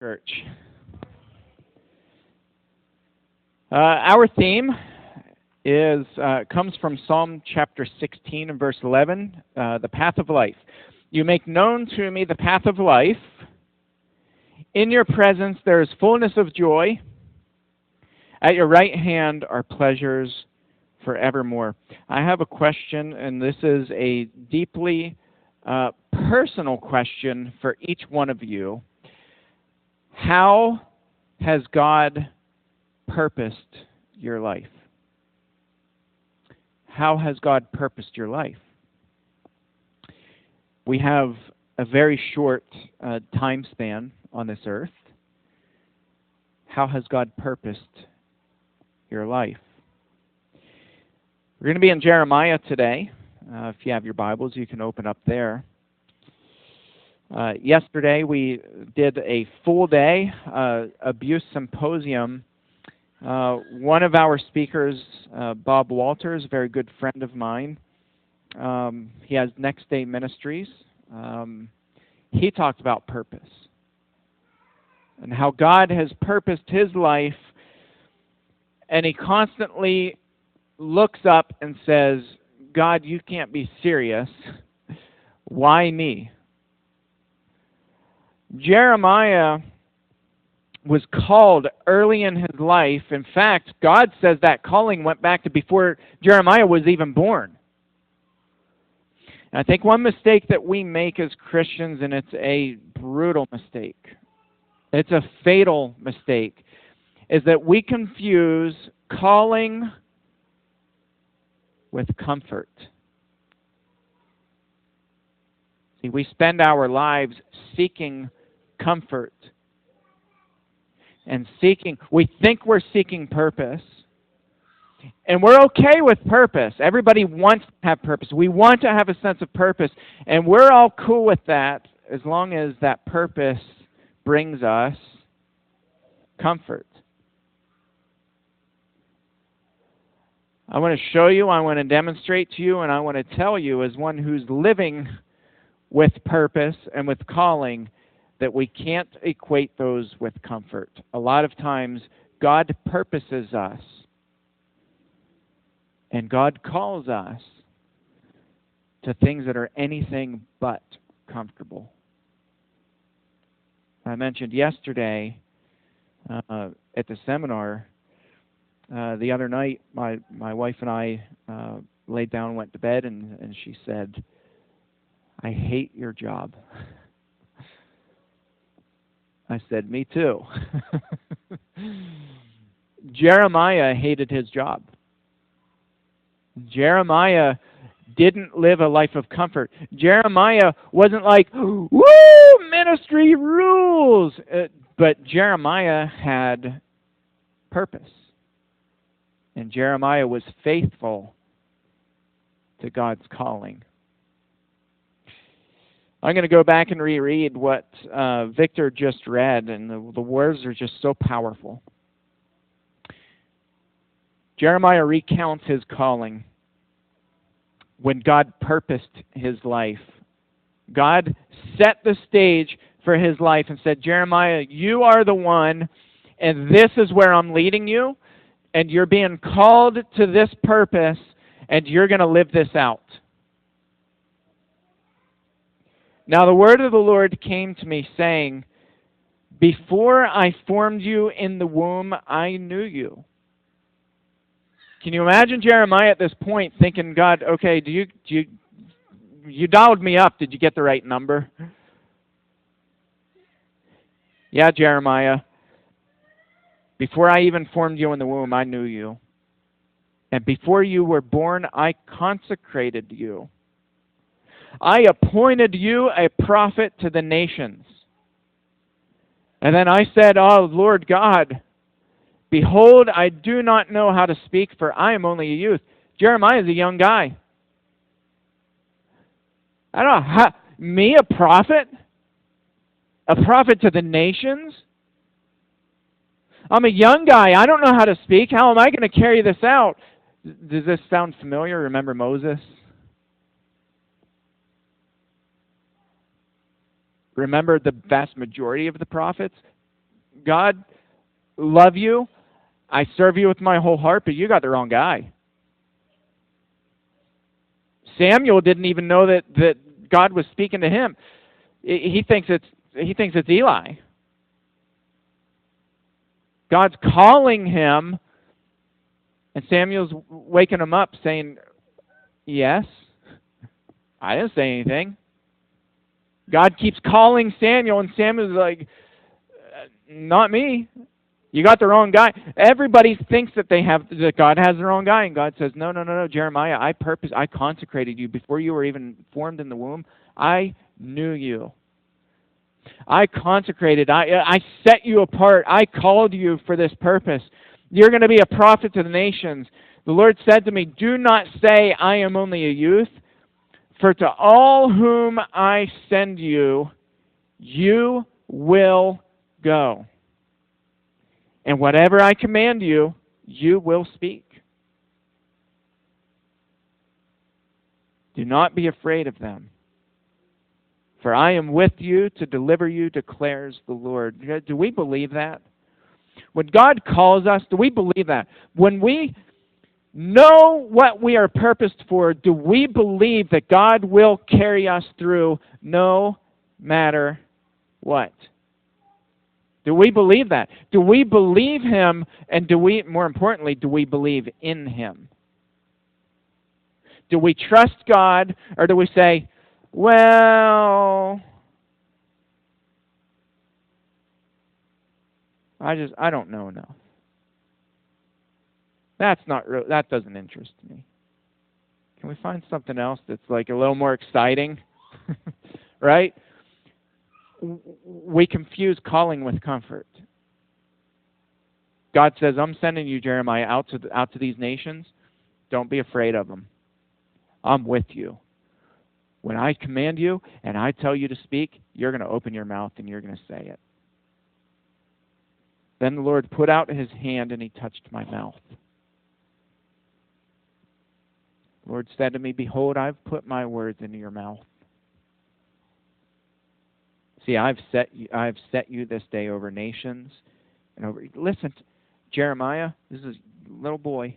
Church. Our theme is comes from Psalm chapter 16 and verse 11, the path of life. You make known to me the path of life. In your presence there is fullness of joy. At your right hand are pleasures forevermore. I have a question, and this is a deeply personal question for each one of you. How has God purposed your life? How has God purposed your life? We have a very short time span on this earth. How has God purposed your life? We're going to be in Jeremiah today. If you have your Bibles, you can open up there. Yesterday we did a full day abuse symposium. One of our speakers, Bob Walters, a very good friend of mine, he has Next Day Ministries. He talked about purpose and how God has purposed his life, and he constantly looks up and says, God, you can't be serious. Why me? Jeremiah was called early in his life. In fact, God says that calling went back to before Jeremiah was even born. And I think one mistake that we make as Christians, and it's a brutal mistake, it's a fatal mistake, is that we confuse calling with comfort. See, we spend our lives seeking comfort and we think we're seeking purpose, and we're okay with purpose. Everybody wants to have purpose. We want to have a sense of purpose, and we're all cool with that as long as that purpose brings us comfort. I want to show you, I want to demonstrate to you, and I want to tell you as one who's living with purpose and with calling that we can't equate those with comfort. A lot of times God purposes us and God calls us to things that are anything but comfortable. I mentioned yesterday at the seminar, the other night, my wife and I laid down and went to bed, and she said, I hate your job. I said, me too. Jeremiah hated his job. Jeremiah didn't live a life of comfort. Jeremiah wasn't like, woo, ministry rules. But Jeremiah had purpose. And Jeremiah was faithful to God's calling. I'm going to go back and reread what Victor just read, and the words are just so powerful. Jeremiah recounts his calling when God purposed his life. God set the stage for his life and said, Jeremiah, you are the one, and this is where I'm leading you, and you're being called to this purpose, and you're going to live this out. Now the word of the Lord came to me, saying, before I formed you in the womb, I knew you. Can you imagine Jeremiah at this point thinking, God, okay, you dialed me up. Did you get the right number? Yeah, Jeremiah. Before I even formed you in the womb, I knew you. And before you were born, I consecrated you. I appointed you a prophet to the nations. And then I said, oh, Lord God, behold, I do not know how to speak, for I am only a youth. Jeremiah is a young guy. I don't know, me, a prophet? A prophet to the nations? I'm a young guy. I don't know how to speak. How am I going to carry this out? Does this sound familiar? Remember Moses? Remember the vast majority of the prophets? God, love you. I serve you with my whole heart, but you got the wrong guy. Samuel didn't even know that God was speaking to him. He thinks it's Eli. God's calling him, and Samuel's waking him up saying, yes, I didn't say anything. God keeps calling Samuel, and Samuel's like, not me. You got the wrong guy. Everybody thinks that God has the wrong guy, and God says, no, Jeremiah, I consecrated you before you were even formed in the womb. I knew you. I consecrated. I set you apart. I called you for this purpose. You're going to be a prophet to the nations. The Lord said to me, do not say I am only a youth, for to all whom I send you, you will go. And whatever I command you, you will speak. Do not be afraid of them, for I am with you to deliver you, declares the Lord. Do we believe that? When God calls us, do we believe that? When we know what we are purposed for, do we believe that God will carry us through no matter what? Do we believe that? Do we believe Him, and more importantly, do we believe in Him? Do we trust God, or do we say, well, I don't know enough. That doesn't interest me. Can we find something else that's like a little more exciting? Right? We confuse calling with comfort. God says, I'm sending you, Jeremiah, out to these nations. Don't be afraid of them. I'm with you. When I command you and I tell you to speak, you're going to open your mouth and you're going to say it. Then the Lord put out His hand and He touched my mouth. The Lord said to me, behold, I've put my words into your mouth. See, I've set you this day over nations and over. Listen, Jeremiah, this is a little boy.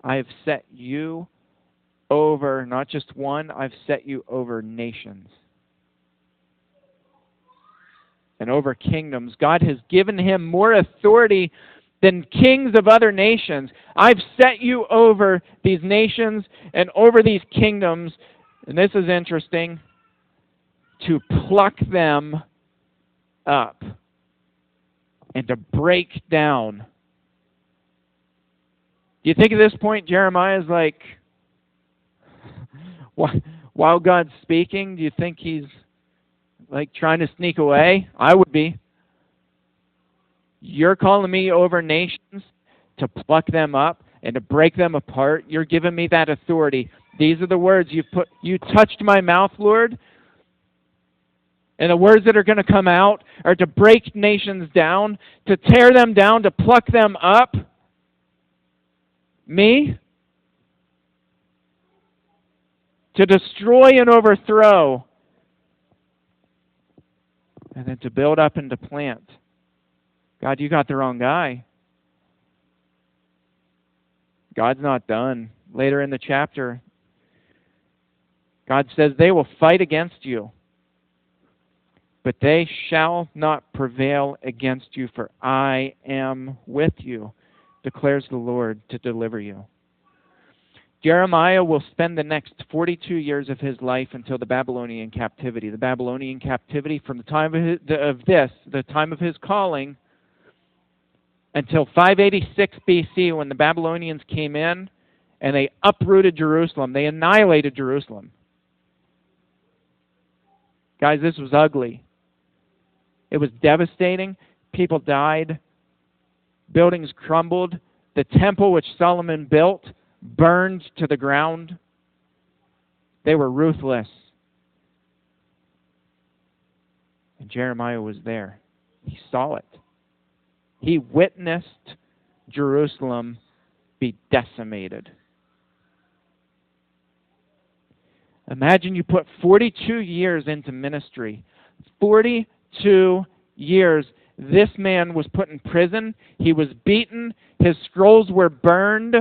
I have set you over not just one, I've set you over nations and over kingdoms. God has given him more authority than kings of other nations. I've set you over these nations and over these kingdoms, and this is interesting, to pluck them up and to break down. Do you think at this point Jeremiah is like, while God's speaking, do you think he's like trying to sneak away? I would be. You're calling me over nations to pluck them up and to break them apart. You're giving me that authority. These are the words you touched my mouth, Lord. And the words that are going to come out are to break nations down, to tear them down, to pluck them up. Me? To destroy and overthrow. And then to build up and to plant. God, you got the wrong guy. God's not done. Later in the chapter, God says, they will fight against you, but they shall not prevail against you, for I am with you, declares the Lord, to deliver you. Jeremiah will spend the next 42 years of his life until the Babylonian captivity. The Babylonian captivity from the time the time of his calling, until 586 BC, when the Babylonians came in and they uprooted Jerusalem. They annihilated Jerusalem. Guys, this was ugly. It was devastating. People died. Buildings crumbled. The temple which Solomon built burned to the ground. They were ruthless. And Jeremiah was there. He saw it. He witnessed Jerusalem be decimated. Imagine you put 42 years into ministry. 42 years, this man was put in prison. He was beaten. His scrolls were burned.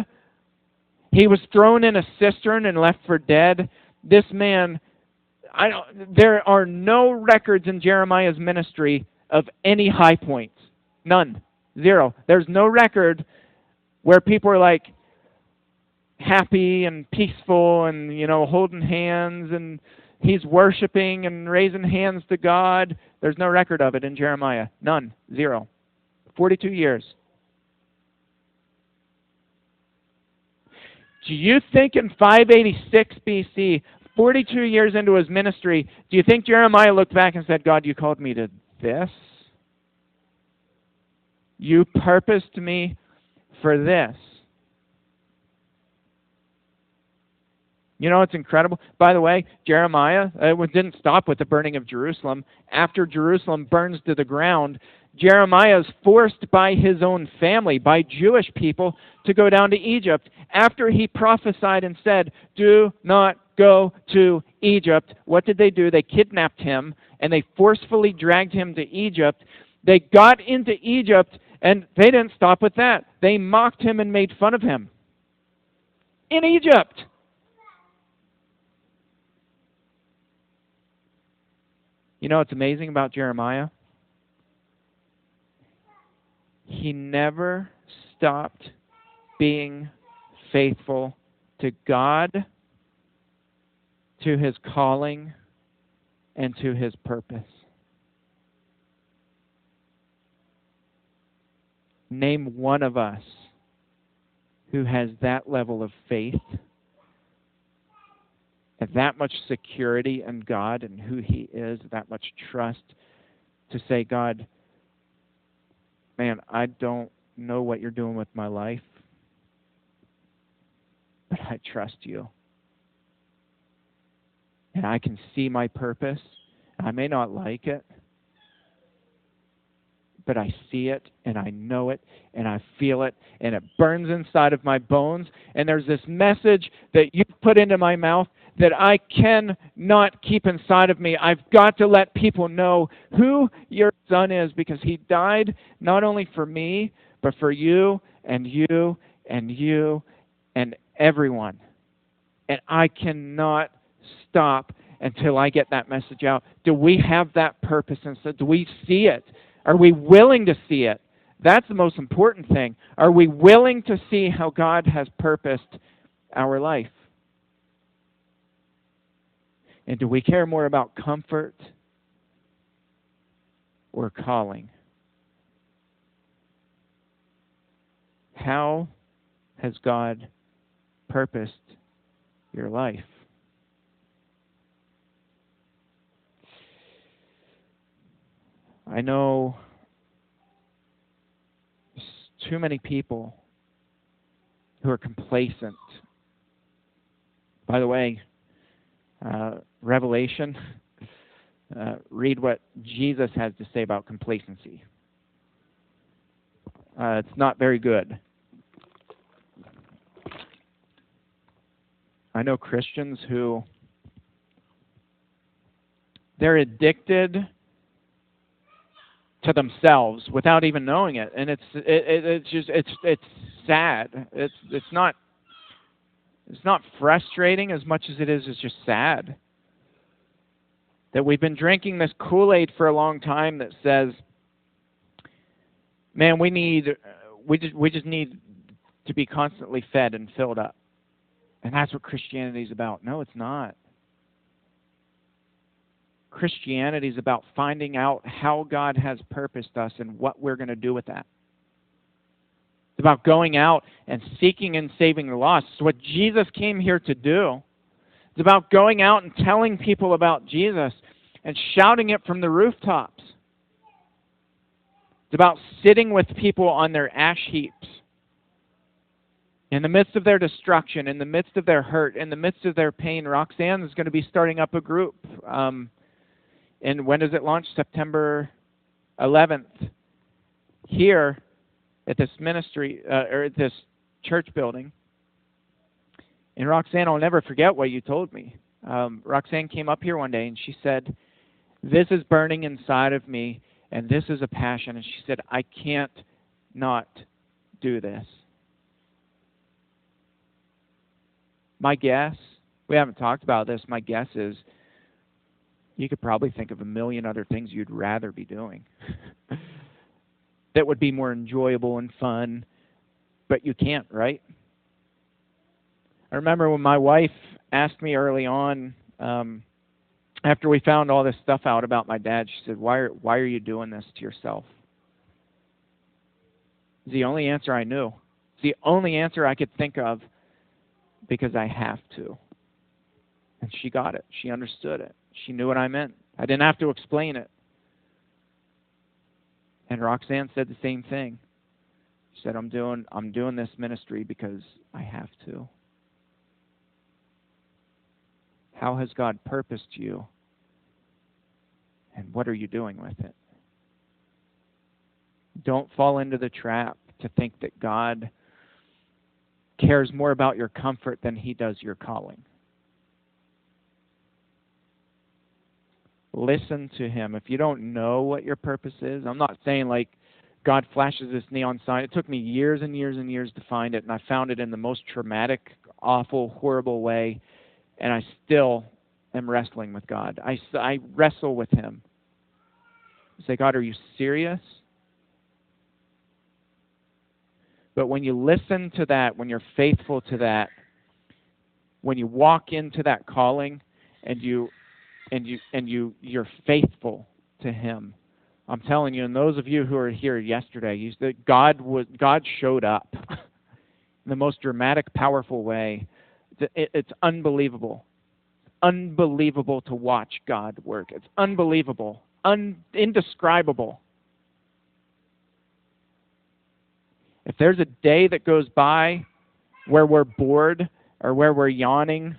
He was thrown in a cistern and left for dead. This man, there are no records in Jeremiah's ministry of any high points. None. Zero. There's no record where people are like happy and peaceful and, holding hands and he's worshiping and raising hands to God. There's no record of it in Jeremiah. None. Zero. 42 years. Do you think in 586 BC, 42 years into his ministry, do you think Jeremiah looked back and said, God, you called me to this? You purposed me for this. It's incredible. By the way, Jeremiah didn't stop with the burning of Jerusalem. After Jerusalem burns to the ground, Jeremiah is forced by his own family, by Jewish people, to go down to Egypt. After he prophesied and said, do not go to Egypt, what did they do? They kidnapped him and they forcefully dragged him to Egypt. They got into Egypt and they didn't stop with that. They mocked him and made fun of him. In Egypt! What's amazing about Jeremiah? He never stopped being faithful to God, to his calling, and to his purpose. Name one of us who has that level of faith, and that much security in God and who he is, that much trust to say, God, man, I don't know what you're doing with my life, but I trust you. And I can see my purpose. I may not like it, but I see it, and I know it, and I feel it, and it burns inside of my bones. And there's this message that you put into my mouth that I cannot keep inside of me. I've got to let people know who your son is, because he died not only for me, but for you and you and you and everyone. And I cannot stop until I get that message out. Do we have that purpose? And so do we see it? Are we willing to see it? That's the most important thing. Are we willing to see how God has purposed our life? And do we care more about comfort or calling? How has God purposed your life? I know too many people who are complacent. By the way, Revelation, read what Jesus has to say about complacency. It's not very good. I know Christians who they're addicted to themselves without even knowing it, and it's sad. It's not frustrating as much as it is. It's just sad that we've been drinking this Kool-Aid for a long time that says, man, we just need to be constantly fed and filled up, and that's what Christianity is about. No, it's not. Christianity is about finding out how God has purposed us and what we're going to do with that. It's about going out and seeking and saving the lost. It's what Jesus came here to do. It's about going out and telling people about Jesus and shouting it from the rooftops. It's about sitting with people on their ash heaps. In the midst of their destruction, in the midst of their hurt, in the midst of their pain, Roxanne is going to be starting up a group. And when does it launch? September 11th. Here at this ministry, or at this church building. And Roxanne, I'll never forget what you told me. Roxanne came up here one day and she said, this is burning inside of me, And this is a passion. And she said, I can't not do this. My guess, we haven't talked about this, my guess is you could probably think of a million other things you'd rather be doing that would be more enjoyable and fun, but you can't, right? I remember when my wife asked me early on, after we found all this stuff out about my dad, she said, why are you doing this to yourself? It's the only answer I knew. It's the only answer I could think of, because I have to. And she got it. She understood it. She knew what I meant. I didn't have to explain it. And Roxanne said the same thing. She said, I'm doing this ministry because I have to. How has God purposed you? And what are you doing with it? Don't fall into the trap to think that God cares more about your comfort than He does your calling. Listen to Him. If you don't know what your purpose is, I'm not saying like God flashes this neon sign. It took me years and years and years to find it, and I found it in the most traumatic, awful, horrible way, and I still am wrestling with God. I wrestle with Him. I say, God, are you serious? But when you listen to that, when you're faithful to that, when you walk into that calling and you're faithful to Him, I'm telling you, and those of you who are here yesterday, God showed up in the most dramatic, powerful way. It's unbelievable. Unbelievable to watch God work. It's unbelievable, indescribable. If there's a day that goes by where we're bored or where we're yawning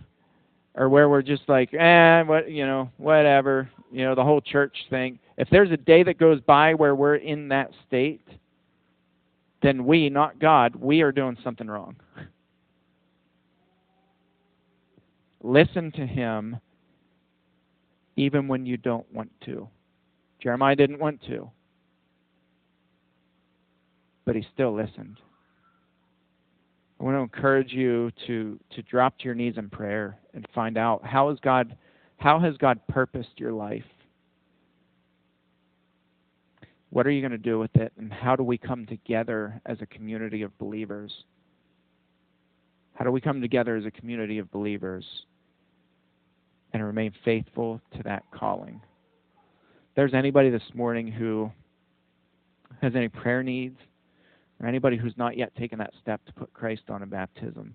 or where we're just like, whatever, the whole church thing. If there's a day that goes by where we're in that state, then we, not God, we are doing something wrong. Listen to Him even when you don't want to. Jeremiah didn't want to, but he still listened. I want to encourage you to drop to your knees in prayer and find out how has God purposed your life? What are you going to do with it? And how do we come together as a community of believers? How do we come together as a community of believers and remain faithful to that calling? If there's anybody this morning who has any prayer needs, or anybody who's not yet taken that step to put Christ on in baptism,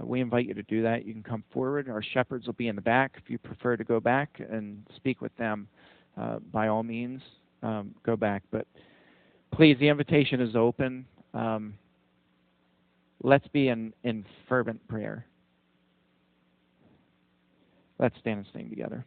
we invite you to do that. You can come forward. Our shepherds will be in the back. If you prefer to go back and speak with them, by all means, go back. But please, the invitation is open. Let's be in fervent prayer. Let's stand and sing together.